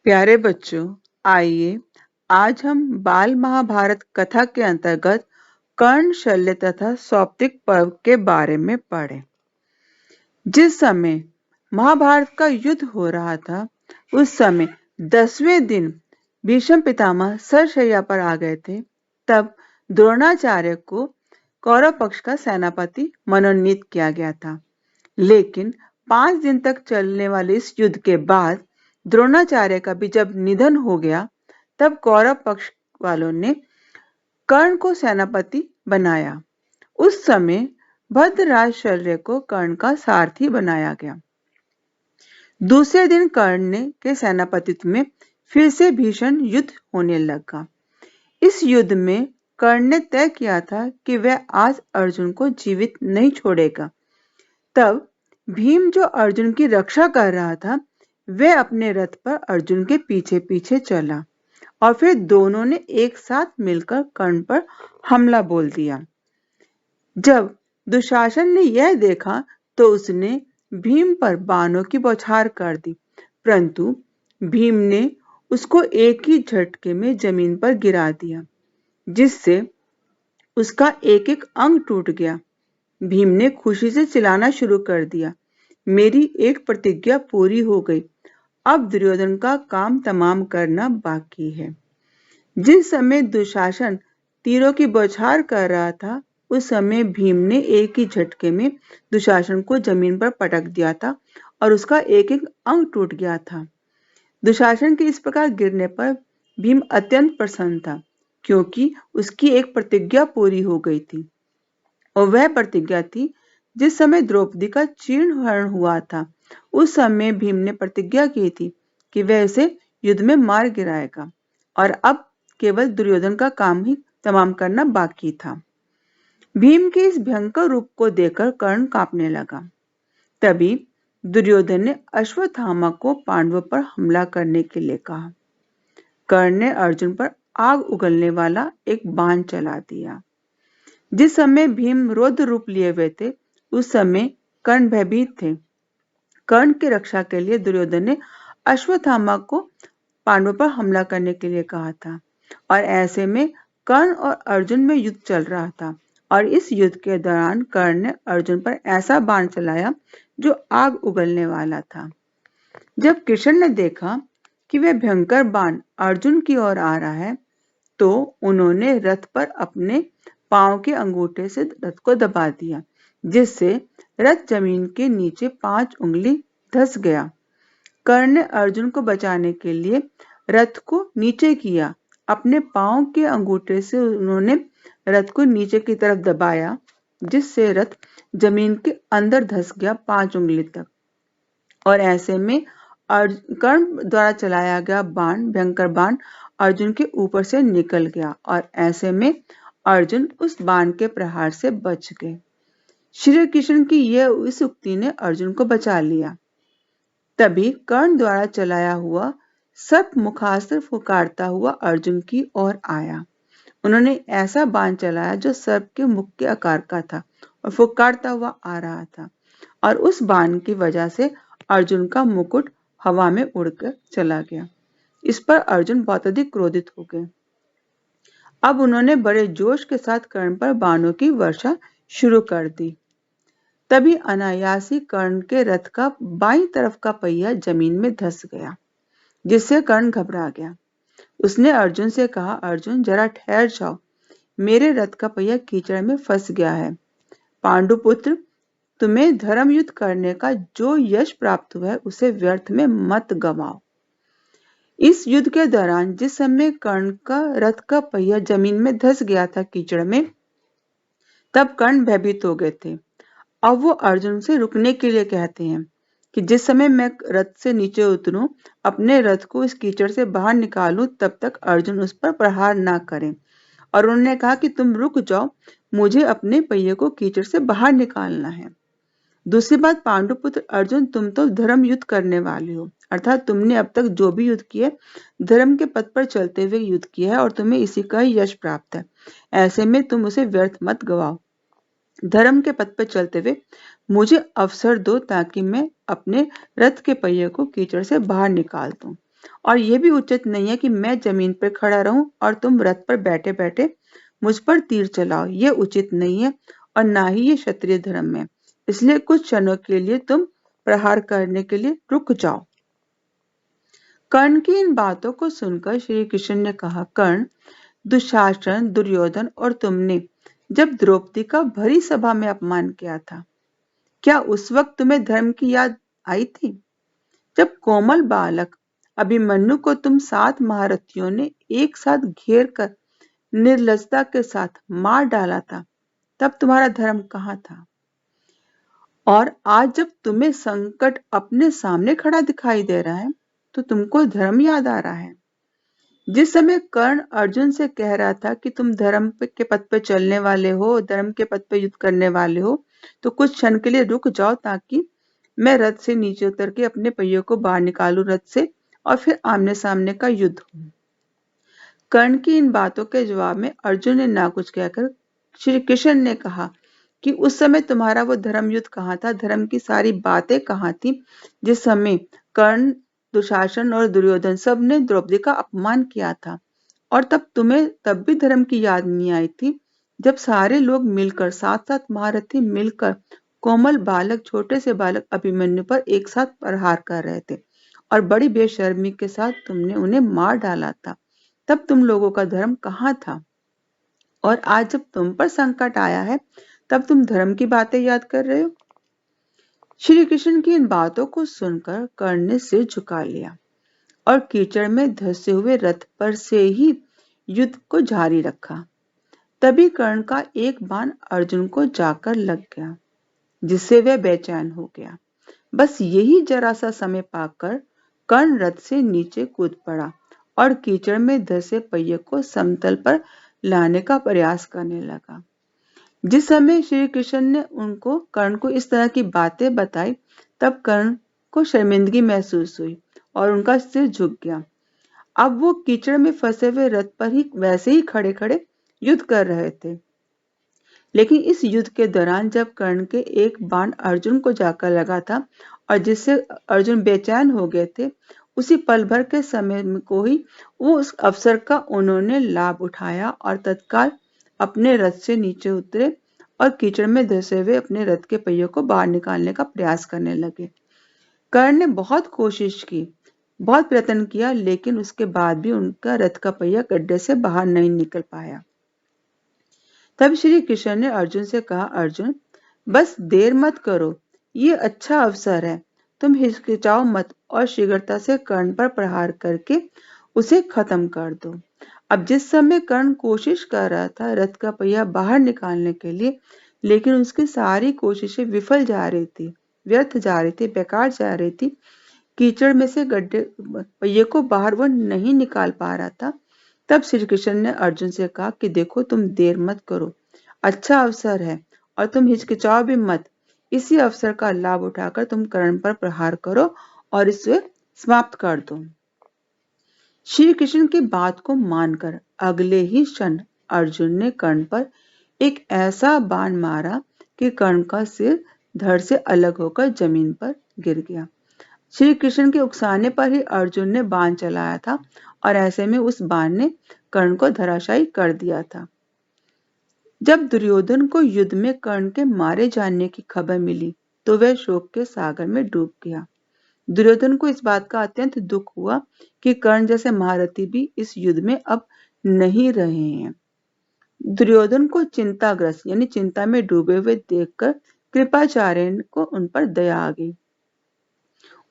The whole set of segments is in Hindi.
प्यारे बच्चों, आइए आज हम बाल महाभारत कथा के अंतर्गत कर्ण, शल्य तथा सौप्तिक पर्व के बारे में पढ़ें। जिस समय महाभारत का युद्ध हो रहा था, उस समय 10वें दिन भीष्म पितामह सरशैया पर आ गए थे। तब द्रोणाचार्य को कौरव पक्ष का सेनापति मनोनीत किया गया था। लेकिन 5 दिन तक चलने वाले इस युद्ध के बाद द्रोणाचार्य का भी जब निधन हो गया, तब कौरव पक्ष वालों ने कर्ण को सेनापति बनाया। उस समय भद्रराज शल्य को कर्ण का सारथी बनाया गया। दूसरे दिन कर्ण के सेनापतित्व में फिर से भीषण युद्ध होने लगा। इस युद्ध में कर्ण ने तय किया था कि वह आज अर्जुन को जीवित नहीं छोड़ेगा। तब भीम, जो अर्जुन की रक्षा कर रहा था, वह अपने रथ पर अर्जुन के पीछे पीछे चला और फिर दोनों ने एक साथ मिलकर कर्ण पर हमला बोल दिया। जब दुशासन ने यह देखा तो उसने भीम पर बाणों की बौछार कर दी, परंतु भीम ने उसको एक ही झटके में जमीन पर गिरा दिया, जिससे उसका एक एक अंग टूट गया। भीम ने खुशी से चिल्लाना शुरू कर दिया, मेरी एक प्रतिज्ञा पूरी हो गई, अब दुर्योधन का काम तमाम करना बाकी है। जिस समय दुशासन तीरों की बौछार कर रहा था, उस समय भीम ने एक ही झटके में दुशासन को जमीन पर पटक दिया था और उसका एक एक अंग टूट गया था। दुशासन के इस प्रकार गिरने पर भीम अत्यंत प्रसन्न था, क्योंकि उसकी एक प्रतिज्ञा पूरी हो गई थी। और वह प्रतिज्ञा थी, जिस समय द्रौपदी का चीरहरण हुआ था, उस समय भीम ने प्रतिज्ञा की थी कि वह इसे युद्ध में मार गिराएगा और अब केवल दुर्योधन का काम ही तमाम करना बाकी था। भीम के इस भयंकर रूप को देखकर कर्ण कांपने लगा। तभी दुर्योधन ने अश्वत्थामा को पांडवों पर हमला करने के लिए कहा। कर्ण ने अर्जुन पर आग उगलने वाला एक बाण चला दिया। जिस समय भीम रौद्र रूप लिए हुए थे, उस समय कर्ण भयभीत थे। कर्ण की रक्षा के लिए दुर्योधन ने अश्वत्थामा को पांडवों पर हमला करने के लिए कहा था और ऐसे में कर्ण और अर्जुन में युद्ध चल रहा था और इस युद्ध के दौरान कर्ण ने अर्जुन पर ऐसा बाण चलाया जो आग उगलने वाला था। जब कृष्ण ने देखा कि वह भयंकर बाण अर्जुन की ओर आ रहा है, तो उन्होंने रथ पर अपने पांव के अंगूठे से रथ को दबा दिया, जिससे रथ जमीन के नीचे 5 उंगली धंस गया। कर्ण ने अर्जुन को बचाने के लिए रथ को नीचे किया। अपने पांव के अंगूठे से उन्होंने रथ को नीचे की तरफ दबाया, जिससे रथ जमीन के अंदर धंस गया 5 उंगली तक। और ऐसे में कर्ण द्वारा चलाया गया बाण, भयंकर बाण, अर्जुन के ऊपर से निकल गया और ऐसे में अर्जुन उस बाण के प्रहार से बच गए। श्री कृष्ण की यह इस उक्ति ने अर्जुन को बचा लिया। तभी कर्ण द्वारा चलाया हुआ सर्प मुखास्त्र फुकारता हुआ अर्जुन की ओर आया। उन्होंने ऐसा बाण चलाया जो सर्प के मुख के आकार का था और फुकारता हुआ आ रहा था, और उस बाण की वजह से अर्जुन का मुकुट हवा में उड़कर चला गया। इस पर अर्जुन बहुत अधिक क्रोधित हो गए। अब उन्होंने बड़े जोश के साथ कर्ण पर बाणों की वर्षा शुरू कर दी। तभी अनायास ही कर्ण के रथ का बाईं तरफ का पहिया जमीन में धंस गया, जिससे कर्ण घबरा गया। उसने अर्जुन से कहा, अर्जुन जरा ठहर जाओ, मेरे रथ का पहिया कीचड़ में फंस गया है। पांडुपुत्र, तुम्हें धर्म युद्ध करने का जो यश प्राप्त हुआ है, उसे व्यर्थ में मत गवाओ। इस युद्ध के दौरान जिस समय कर्ण का रथ का पहिया जमीन में धंस गया था कीचड़ में, तब कर्ण भयभीत हो गए थे। अब वो अर्जुन से रुकने के लिए कहते हैं कि जिस समय मैं रथ से नीचे उतरूं, अपने रथ को इस कीचड़ से बाहर निकालूं, तब तक अर्जुन उस पर प्रहार ना करें। और उन्होंने कहा कि तुम रुक जाओ, मुझे अपने पहिए को कीचड़ से बाहर निकालना है। दूसरी बात, पांडुपुत्र अर्जुन, तुम तो धर्म युद्ध करने वाले हो, अर्थात तुमने अब तक जो भी युद्ध किए धर्म के पथ पर चलते हुए युद्ध किया है और तुम्हें इसी का ही यश प्राप्त है। ऐसे में तुम उसे व्यर्थ मत गवाओ। धर्म के पथ पर चलते हुए मुझे अवसर दो, ताकि मैं अपने रथ के पहिए को कीचड़ से बाहर निकाल दूं। और यह भी उचित नहीं है कि मैं जमीन पर खड़ा रहूं और तुम रथ पर बैठे बैठे मुझ पर तीर चलाओ। यह उचित नहीं है और ना ही ये क्षत्रिय धर्म है। इसलिए कुछ क्षणों के लिए तुम प्रहार करने के लिए रुक जाओ। कर्ण की इन बातों को सुनकर श्री कृष्ण ने कहा, कर्ण, दुशासन, दुर्योधन और तुमने जब द्रौपदी का भरी सभा में अपमान किया था, क्या उस वक्त तुम्हें धर्म की याद आई थी? जब कोमल बालक अभिमन्यु को तुम 7 महारथियों ने एक साथ घेर कर निर्लजता के साथ मार डाला था, तब तुम्हारा धर्म कहाँ था? और आज जब तुम्हें संकट अपने सामने खड़ा दिखाई दे रहा है, तो तुमको धर्म याद आ रहा है। जिस समय कर्ण अर्जुन से कह रहा था कि तुम धर्म के पथ पे चलने वाले हो, धर्म के पथ पे युद्ध करने वाले हो, तो कुछ क्षण के लिए रुक जाओ ताकि मैं रथ से नीचे उतर के अपने पहियों को बाहर निकालूं रथ से और फिर आमने सामने का युद्ध हो। कर्ण की इन बातों के जवाब में अर्जुन ने ना कुछ कहकर श्री कृष्ण ने कहा कि उस समय तुम्हारा वो धर्म युद्ध कहाँ था, धर्म की सारी बातें कहाँ थी, जिस समय कर्ण, दुशासन और दुर्योधन सब ने द्रौपदी का अपमान किया था। और तब तुम्हें तब भी धर्म की याद नहीं आई थी, जब सारे लोग मिलकर 7-7 महारथी मिलकर कोमल बालक, छोटे से बालक अभिमन्यु पर एक साथ प्रहार कर रहे थे और बड़ी बेशर्मी के साथ तुमने उन्हें मार डाला था। तब तुम लोगों का धर्म कहाँ था? और आज जब तुम पर संकट आया है, तब तुम धर्म की बातें याद कर रहे हो? श्री कृष्ण की इन बातों को सुनकर कर्ण ने सिर झुका लिया और कीचड़ में धंसे हुए रथ पर से ही युद्ध को जारी रखा। तभी कर्ण का एक बाण अर्जुन को जाकर लग गया, जिससे वह बेचैन हो गया। बस यही जरा सा समय पाकर कर्ण रथ से नीचे कूद पड़ा और कीचड़ में धंसे पहिए को समतल पर लाने का प्रयास करने लगा। जिस समय श्री कृष्ण ने उनको कर्ण को इस तरह की बातें बताई, तब कर्ण को शर्मिंदगी महसूस हुई और उनका सिर झुक गया। अब वो कीचड़ में फंसे हुए रथ पर ही वैसे ही खड़े खड़े युद्ध कर रहे थे। लेकिन इस युद्ध के दौरान जब कर्ण के एक बाण अर्जुन को जाकर लगा था और जिससे अर्जुन बेचैन हो गए थे, उसी पल भर के समय को ही वो उस अवसर का उन्होंने लाभ उठाया और तत्काल अपने रथ से नीचे उतरे और कीचड़ में धंसे हुए अपने रथ के पहियों को बाहर निकालने का प्रयास करने लगे। कर्ण ने बहुत कोशिश की, बहुत प्रयत्न किया, लेकिन उसके बाद भी उनका रथ का पहिया गड्ढे से बाहर नहीं निकल पाया। तब श्री कृष्ण ने अर्जुन से कहा, अर्जुन, बस देर मत करो, ये अच्छा अवसर है, तुम हिचकिचाओ मत और शीघ्रता से कर्ण पर प्रहार करके उसे खत्म कर दो। अब जिस समय कर्ण कोशिश कर रहा था रथ का पहिया बाहर निकालने के लिए, लेकिन उसकी सारी कोशिशें विफल जा रही थी, व्यर्थ जा रही थी, बेकार जा रही थी। कीचड़ में से गड्ढे पहिए को बाहर वो नहीं निकाल पा रहा था। तब श्री कृष्ण ने अर्जुन से कहा कि देखो, तुम देर मत करो, अच्छा अवसर है और तुम हिचकिचाओ भी मत। इसी अवसर का लाभ उठाकर तुम कर्ण पर प्रहार करो और इसे समाप्त कर दो। श्री कृष्ण की बात को मानकर अगले ही क्षण अर्जुन ने कर्ण पर एक ऐसा बाण मारा कि कर्ण का सिर धड़ से अलग होकर जमीन पर गिर गया। श्री कृष्ण के उकसाने पर ही अर्जुन ने बाण चलाया था और ऐसे में उस बाण ने कर्ण को धराशायी कर दिया था। जब दुर्योधन को युद्ध में कर्ण के मारे जाने की खबर मिली, तो वह शोक के सागर में डूब गया। दुर्योधन को इस बात का अत्यंत दुख हुआ कि कर्ण जैसे महारथी भी इस युद्ध में अब नहीं रहे हैं। दुर्योधन को चिंताग्रस्त यानी चिंता में डूबे हुए देखकर कृपाचार्य को उन पर दया आ गई।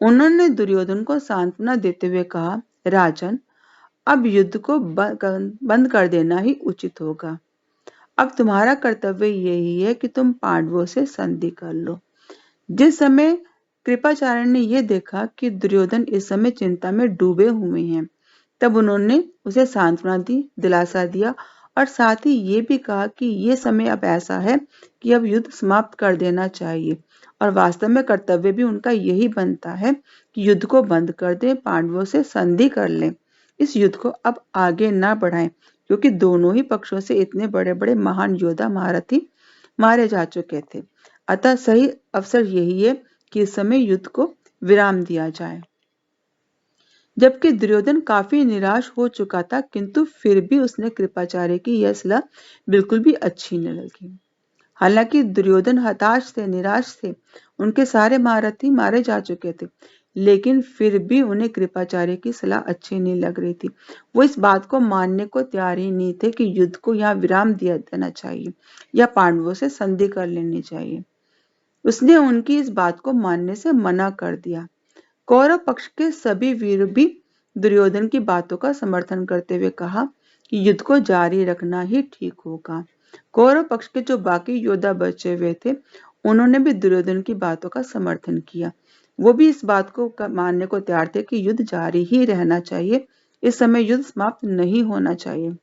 उन्होंने दुर्योधन को सांत्वना देते हुए कहा, राजन, अब युद्ध को बंद कर देना ही उचित होगा। अब तुम्हारा कर्तव्य यही है कि तुम पांडवों से संधि कर लो। जिस समय कृपाचार्य ने यह देखा कि दुर्योधन इस समय चिंता में डूबे हुए हैं, तब उन्होंने उसे सांत्वना दी, दिलासा दिया और साथ ही ये भी कहा कि यह समय अब ऐसा है कि अब युद्ध समाप्त कर देना चाहिए और वास्तव में कर्तव्य भी उनका यही बनता है कि युद्ध को बंद कर दें, पांडवों से संधि कर लें, इस युद्ध को अब आगे ना बढ़ाएं, क्योंकि दोनों ही पक्षों से इतने बड़े बड़े महान योद्धा महारथी मारे जा चुके थे। अतः सही अवसर यही है कि इस समय युद्ध को विराम दिया जाए। जबकि दुर्योधन काफी निराश हो चुका था, किंतु फिर भी उसने कृपाचार्य की यह सलाह बिल्कुल भी अच्छी न लगी। हालांकि दुर्योधन हताश थे, निराश थे, उनके सारे महारथी मारे जा चुके थे, लेकिन फिर भी उन्हें कृपाचार्य की सलाह अच्छी नहीं लग रही थी। वो इस बात को मानने को तैयार ही नहीं थे कि युद्ध को यहाँ विराम दिया देना चाहिए या पांडवों से संधि कर लेनी चाहिए। उसने उनकी इस बात को मानने से मना कर दिया। कौरव पक्ष के सभी वीर भी दुर्योधन की बातों का समर्थन करते हुए कहा कि युद्ध को जारी रखना ही ठीक होगा। कौरव पक्ष के जो बाकी योद्धा बचे हुए थे, उन्होंने भी दुर्योधन की बातों का समर्थन किया। वो भी इस बात को मानने को तैयार थे कि युद्ध जारी ही रहना चाहिए, इस समय युद्ध समाप्त नहीं होना चाहिए।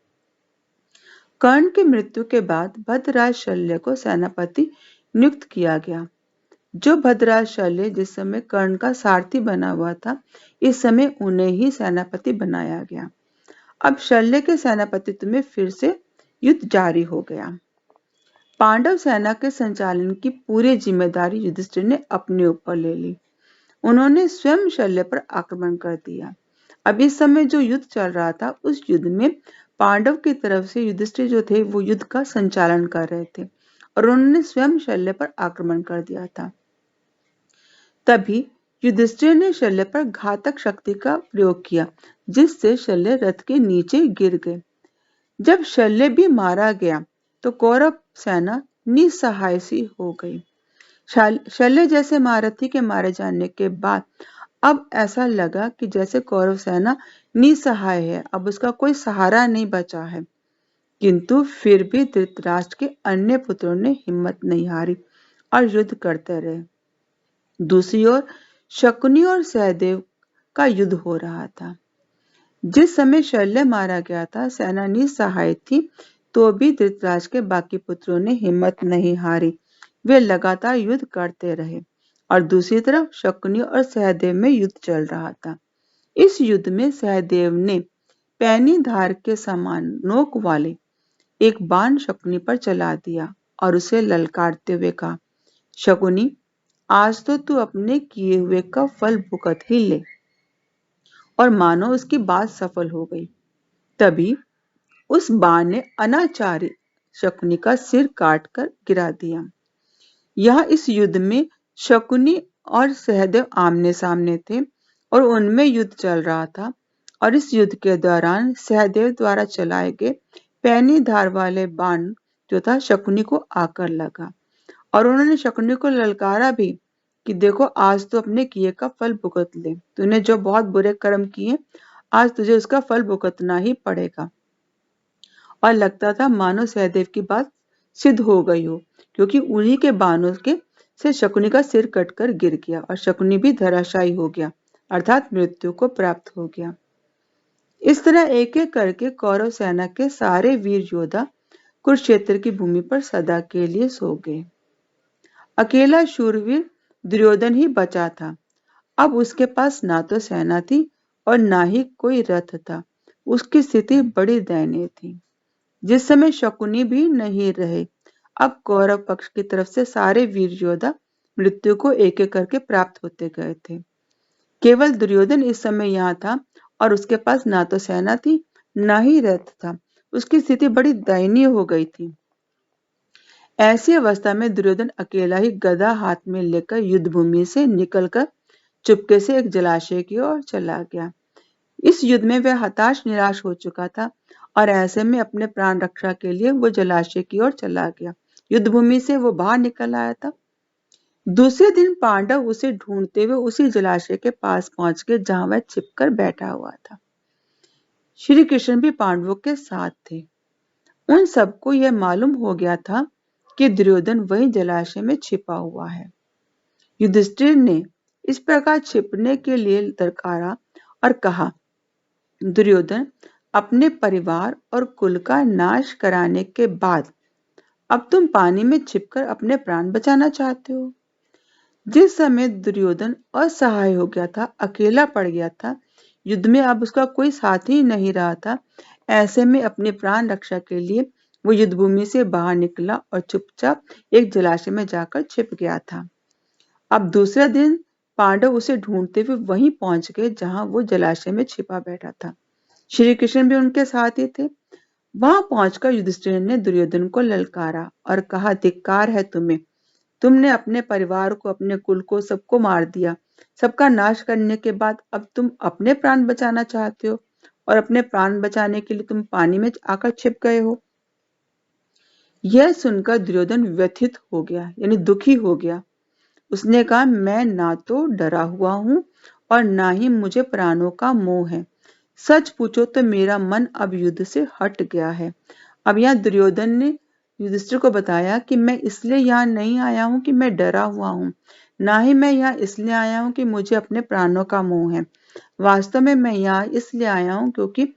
कर्ण की मृत्यु के बाद भद्रराज शल्य को सेनापति नियुक्त किया गया। जो भद्रराज शल्य जिस समय कर्ण का सारथी बना हुआ था, इस समय उन्हें ही सेनापति बनाया गया। अब शल्य के सेनापतित्व में फिर से युद्ध जारी हो गया। पांडव सेना के संचालन की पूरी जिम्मेदारी युधिष्ठिर ने अपने ऊपर ले ली। उन्होंने स्वयं शल्य पर आक्रमण कर दिया। अब इस समय जो युद्ध चल रहा था, उस युद्ध में पांडव की तरफ से युधिष्ठिर जो थे वो युद्ध का संचालन कर रहे थे और उन्होंने स्वयं शल्य पर आक्रमण कर दिया था। तभी युधिष्ठिर ने शल्य पर घातक शक्ति का प्रयोग किया, जिससे शल्य रथ के नीचे गिर गए। जब शल्य भी मारा गया तो कौरव सेना निसहाय सी हो गई। शल्य जैसे महारथी के मारे जाने के बाद अब ऐसा लगा कि जैसे कौरव सेना निसहाय है, अब उसका कोई सहारा नहीं बचा है। किंतु फिर भी धृतराष्ट्र के अन्य पुत्रों ने हिम्मत नहीं हारी और युद्ध करते रहे। दूसरी ओर शकुनी और सहदेव का युद्ध हो रहा था। जिस समय शल्य मारा गया था, सेना निसहाय थी, तो भी धृतराष्ट्र के बाकी पुत्रों ने हिम्मत नहीं हारी। वे लगातार युद्ध करते रहे और दूसरी तरफ शकुनी और सहदेव में युद्ध चल रहा था। इस युद्ध में सहदेव ने पैनी धार के समान नोक वाले एक बाण शकुनी पर चला दिया और उसे ललकारते हुए कहा, शकुनी, आज तो तू अपने किए हुए का फल भुगत ही ले। और मानो उसकी बात सफल हो गई। तभी उस बाण ने अनाचारी शकुनी का सिर काटकर गिरा दिया। यह इस युद्ध में शकुनी और सहदेव आमने सामने थे और उनमें युद्ध चल रहा था और इस युद्ध के दौरान सहदेव द्वारा चलाए गए पैनी धार वाले बाण जो था शकुनी को आकर लगा और उन्होंने शकुनी को ललकारा भी कि देखो, आज तो अपने किए का फल भुगत ले। तूने जो बहुत बुरे कर्म किए, आज तुझे उसका फल भुगतना ही पड़ेगा। और लगता था मानो सहदेव की बात सिद्ध हो गई हो, क्योंकि उन्हीं के बाणों के से शकुनी का सिर कटकर गिर गया और शकुनी भी धराशायी हो गया, अर्थात मृत्यु को प्राप्त हो गया। इस तरह एक एक करके कौरव सेना के सारे वीर योद्धा कुरुक्षेत्र की भूमि पर सदा के लिए सो गए। अकेला शूरवीर दुर्योधन ही बचा था। अब उसके पास ना तो सेना थी और ना ही कोई रथ था। उसकी स्थिति बड़ी दयनीय थी। जिस समय शकुनी भी नहीं रहे, अब कौरव पक्ष की तरफ से सारे वीर योद्धा मृत्यु को एक एक करके प्राप्त होते गए थे। केवल दुर्योधन इस समय यहाँ था और उसके पास ना तो सेना थी, ना ही रथ था। उसकी स्थिति बड़ी दयनीय हो गई थी। ऐसी अवस्था में दुर्योधन अकेला ही गदा हाथ में लेकर युद्ध भूमि से निकलकर चुपके से एक जलाशय की ओर चला गया। इस युद्ध में वह हताश निराश हो चुका था और ऐसे में अपने प्राण रक्षा के लिए वो जलाशय की ओर चला गया। युद्ध भूमि से वो बाहर निकल आया था। दूसरे दिन पांडव उसे ढूंढते हुए उसी जलाशय के पास पहुंच गए जहां वह छिपकर बैठा हुआ था। श्री कृष्ण भी पांडवों के साथ थे। उन सबको यह मालूम हो गया था कि दुर्योधन वही जलाशय में छिपा हुआ है। युधिष्ठिर ने इस प्रकार छिपने के लिए दरकारा और कहा, दुर्योधन, अपने परिवार और कुल का नाश कराने के बाद अब तुम पानी में छिपकर अपने प्राण बचाना चाहते हो। जिस समय दुर्योधन असहाय हो गया था, अकेला पड़ गया था, युद्ध में अब उसका कोई साथी नहीं रहा था, ऐसे में अपने प्राण रक्षा के लिए वो युद्ध भूमि से बाहर निकला और चुपचाप एक जलाशय में जाकर छिप गया था। अब दूसरे दिन पांडव उसे ढूंढते हुए वहीं पहुंच गए जहां वो जलाशय में छिपा बैठा था। श्री कृष्ण भी उनके साथ ही थे। वहां पहुंचकर युधिष्ठिर ने दुर्योधन को ललकारा और कहा, धिक्कार है तुम्हें। तुमने अपने परिवार को, अपने कुल को, सबको मार दिया। सबका नाश करने के बाद अब तुम अपने प्राण बचाना चाहते हो और अपने प्राण बचाने के लिए तुम पानी में आकर छिप गए हो। यह सुनकर दुर्योधन व्यथित हो गया, यानी दुखी हो गया। उसने कहा, मैं ना तो डरा हुआ हूं और ना ही मुझे प्राणों का मोह है। सच पूछो तो मेरा मन अब युद्ध से हट गया है। अब यहाँ दुर्योधन ने युधिष्ठिर को बताया कि मैं इसलिए यहाँ नहीं आया हूं कि मैं डरा हुआ हूं, ना ही मैं यहाँ इसलिए आया हूं कि मुझे अपने प्राणों का मोह है। वास्तव में मैं यहाँ इसलिए आया हूं क्योंकि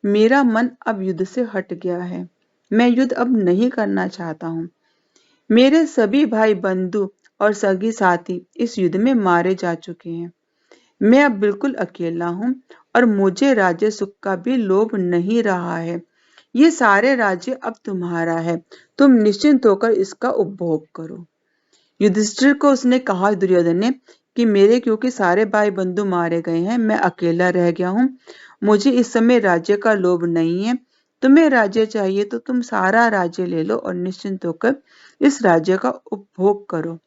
मेरा मन अब युद्ध से हट गया है। मैं युद्ध अब नहीं करना चाहता हूँ। मेरे सभी भाई बंधु और सगी साथी इस युद्ध में मारे जा चुके हैं। मैं अब बिल्कुल अकेला हूँ और मुझे राज्य सुख का भी लोभ नहीं रहा है। ये सारे राज्य अब तुम्हारा है, तुम निश्चिंत होकर इसका उपभोग करो। युधिष्ठिर को उसने कहा, दुर्योधन ने, कि मेरे क्योंकि सारे भाई बंधु मारे गए हैं, मैं अकेला रह गया हूँ। मुझे इस समय राज्य का लोभ नहीं है। तुम्हें राज्य चाहिए तो तुम सारा राज्य ले लो और निश्चिंत होकर इस राज्य का उपभोग करो।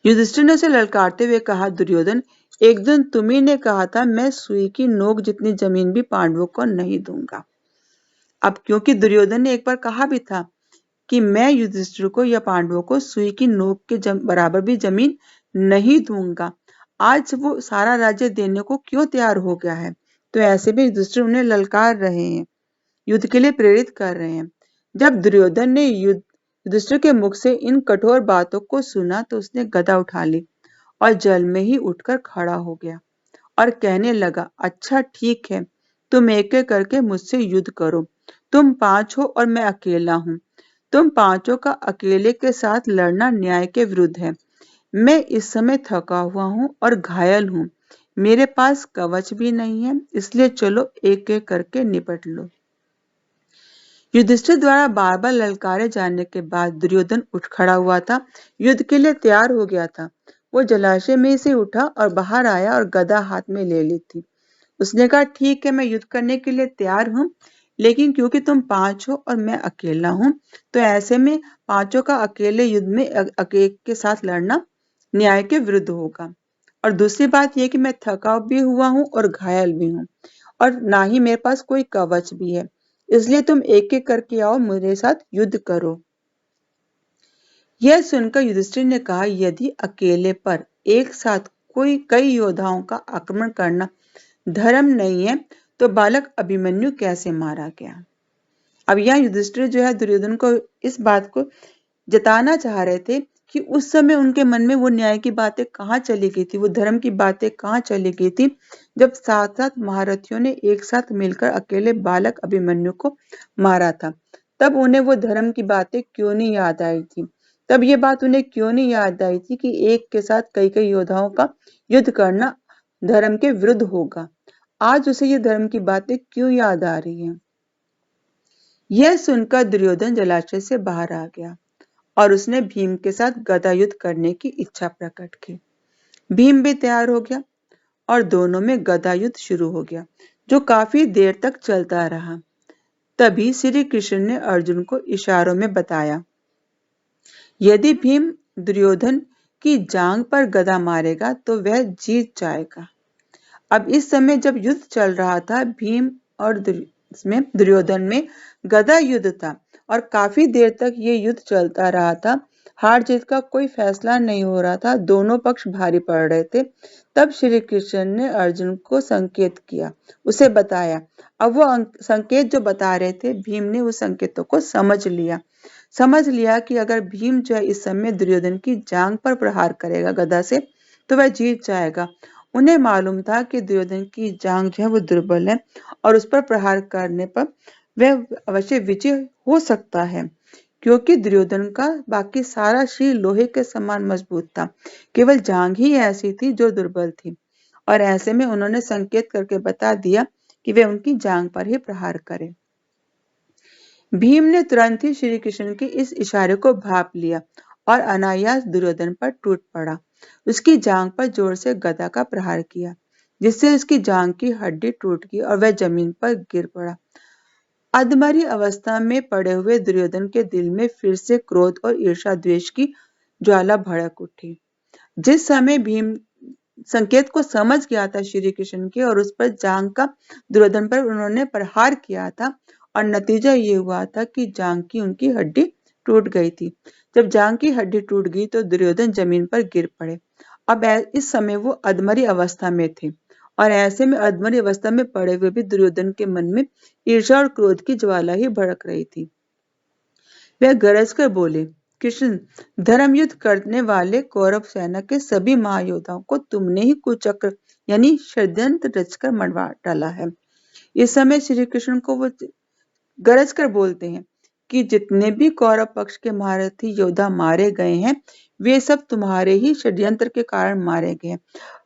युधिष्ठिर ने उसे ललकारते हुए कहा, दुर्योधन, एक दिन तुम्ही ने कहा था मैं सुई की नोक जितनी जमीन भी पांडवों को नहीं दूंगा। अब क्योंकि दुर्योधन ने एक बार कहा भी था कि मैं युधिष्ठिर को या पांडवों को सुई की नोक के बराबर भी जमीन नहीं दूंगा, आज वो सारा राज्य देने को क्यों तैयार हो गया है। तो ऐसे भी युधिष्ठिर उन्हें ललकार रहे हैं, युद्ध के लिए प्रेरित कर रहे हैं। जब दुर्योधन ने युधिष्ठिर के मुख से इन कठोर बातों को सुना तो उसने गदा उठा ली और जल में ही उठकर खड़ा हो गया और कहने लगा, अच्छा ठीक है, तुम एक एक करके मुझसे युद्ध करो। तुम 5 हो और मैं अकेला हूं। तुम पांचों का अकेले के साथ लड़ना न्याय के विरुद्ध है। मैं इस समय थका हुआ हूं और घायल हूं। मेरे पास कवच भी नहीं है, इसलिए चलो एक एक करके निपट लो। युधिष्ठिर द्वारा बार बार ललकारे जाने के बाद दुर्योधन उठ खड़ा हुआ था, युद्ध के लिए तैयार हो गया था। वो जलाशय में से उठा और बाहर आया और गदा हाथ में ले ली थी। उसने कहा, ठीक है, मैं युद्ध करने के लिए तैयार हूँ, लेकिन क्योंकि तुम 5 हो और मैं अकेला हूँ, तो ऐसे में पांचों का अकेले युद्ध में अकेले के साथ लड़ना न्याय के विरुद्ध होगा। और दूसरी बात यह कि मैं थका भी हुआ हूँ और घायल भी हूँ और ना ही मेरे पास कोई कवच भी है, इसलिए तुम एक एक करके आओ, मेरे साथ युद्ध करो। यह सुनकर युधिष्ठिर ने कहा, यदि अकेले पर एक साथ कोई कई योद्धाओं का आक्रमण करना धर्म नहीं है, तो बालक अभिमन्यु कैसे मारा गया। अब यहाँ युधिष्ठिर जो है दुर्योधन को इस बात को जताना चाह रहे थे कि उस समय उनके मन में वो न्याय की बातें कहाँ चली गई थी, वो धर्म की बातें कहाँ चली गई थी, जब 7 महारथियों ने एक साथ मिलकर अकेले बालक अभिमन्यु को मारा था। तब उन्हें वो धर्म की बातें क्यों नहीं याद आई थी, तब ये बात उन्हें क्यों नहीं याद आई थी कि एक के साथ कई कई योद्धाओं का युद्ध करना धर्म के विरुद्ध होगा। आज उसे ये धर्म की बातें क्यों याद आ रही हैं। यह सुनकर दुर्योधन जलाशय से बाहर आ गया और उसने भीम के साथ गदा युद्ध करने की इच्छा प्रकट की। भीम भी तैयार हो गया और दोनों में गदा युद्ध शुरू हो गया, जो काफी देर तक चलता रहा। तभी श्री कृष्ण ने अर्जुन को इशारों में बताया, यदि भीम दुर्योधन की जांग पर गदा मारेगा तो वह जीत जाएगा। अब इस समय जब युद्ध चल रहा था, भीम और दुर्योधन में गदा युद्ध था और काफी देर तक ये युद्ध चलता रहा था। हार जीत का कोई फैसला नहीं हो रहा था, दोनों पक्ष भारी पड़ रहे थे। तब श्री कृष्ण ने अर्जुन को संकेत किया, उसे बताया। अब वो संकेत जो बता रहे थे, भीम ने उस संकेतों को समझ लिया कि अगर भीम जो है इस समय दुर्योधन की जांग पर प्रहार करेगा गदा से, तो वह जीत जाएगा। उन्हें मालूम था कि दुर्योधन की जांग जो है वो दुर्बल है और उस पर प्रहार करने पर वह अवश्य विजय हो सकता है, क्योंकि दुर्योधन का बाकी सारा शरीर लोहे के समान मजबूत था, केवल जांग ही ऐसी थी जो दुर्बल थी। और ऐसे में उन्होंने संकेत करके बता दिया कि वे उनकी जांग पर ही प्रहार करें। भीम ने तुरंत ही श्री कृष्ण के इस इशारे को भांप लिया और अनायास दुर्योधन पर टूट पड़ा। उसकी जांघ पर जोर से गदा का प्रहार किया, जिससे उसकी जांघ की हड्डी टूट गई और वह जमीन पर गिर पड़ा। अधमरी अवस्था में पड़े हुए दुर्योधन के दिल में फिर से क्रोध और ईर्ष्या द्वेष की ज्वाला भड़क उठी। जिस समय भीम संकेत को समझ गया था श्री कृष्ण के और उस पर जांघ का दुर्योधन पर उन्होंने प्रहार किया था और नतीजा ये हुआ था कि जांघ की उनकी हड्डी टूट गई थी। जब जांघ की हड्डी टूट गई तो दुर्योधन जमीन पर गिर पड़े। अब इस समय वो अधमरी अवस्था में थे और ऐसे में अधमरी अवस्था में पड़े हुए भी दुर्योधन के मन में ईर्ष्या और क्रोध की ज्वाला ही भड़क रही थी। वह गरज कर बोले, कृष्ण, धर्म युद्ध करने वाले कौरव सेना के सभी महायोद्धाओं को तुमने ही कुचक्र यानी षड्यंत्र रचकर मरवा डाला है। इस समय श्री कृष्ण को वो गरज कर बोलते हैं कि जितने भी कौरव पक्ष के महारथी योद्धा मारे गए हैं वे सब तुम्हारे ही षड्यंत्र के कारण मारे गए,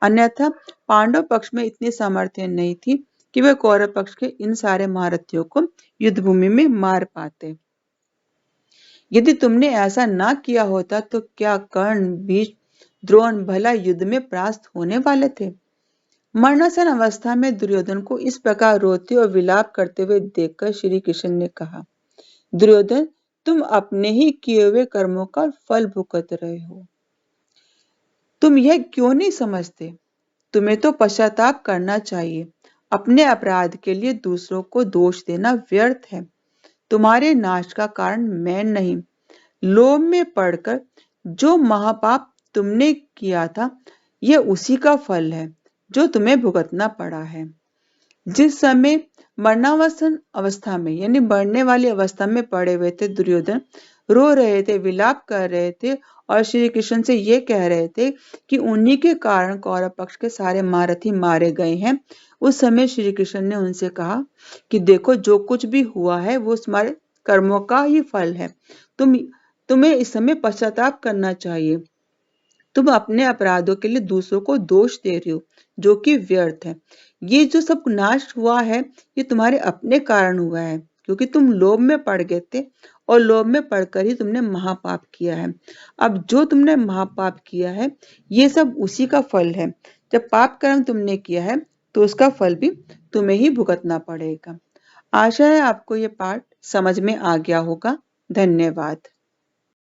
अन्यथा पांडव पक्ष में इतनी सामर्थ्य नहीं थी कि वे कौरव पक्ष के इन सारे महारथियों को युद्ध भूमि में मार पाते। यदि तुमने ऐसा ना किया होता तो क्या कर्ण, भीष्म, द्रोण भला युद्ध में परास्त होने वाले थे? मरणासन अवस्था में दुर्योधन को इस प्रकार रोते और विलाप करते हुए देखकर श्री कृष्ण ने कहा, दुर्योधन, तुम अपने ही किए हुए कर्मों का फल भुगत रहे हो। तुम यह क्यों नहीं समझते? तुम्हें तो पश्चाताप करना चाहिए। अपने अपराध के लिए दूसरों को दोष देना व्यर्थ है। तुम्हारे नाश का कारण मैं नहीं, लोभ में पड़कर जो महापाप तुमने किया था यह उसी का फल है जो तुम्हें भुगतना पड़ा है। जिस समय मरणावसन अवस्था में यानी मरने वाली अवस्था में पड़े हुए थे दुर्योधन, रो रहे थे, विलाप कर रहे थे और श्री कृष्ण से ये कह रहे थे कि उन्हीं के कारण कौरव पक्ष के सारे महारथी मारे गए हैं। उस समय श्री कृष्ण ने उनसे कहा कि देखो, जो कुछ भी हुआ है वो तुम्हारे कर्मों का ही फल है। तुम्हें इस समय पश्चाताप करना चाहिए। तुम अपने अपराधों के लिए दूसरों को दोष दे रहे हो जो कि व्यर्थ है। ये जो सब नाश हुआ है ये तुम्हारे अपने कारण हुआ है, क्योंकि तुम लोभ में पड़ गए थे और लोभ में पड़कर ही तुमने महापाप किया है। अब जो तुमने महापाप किया है ये सब उसी का फल है। जब पाप कर्म तुमने किया है तो उसका फल भी तुम्हें ही भुगतना पड़ेगा। आशा है आपको ये पाठ समझ में आ गया होगा। धन्यवाद।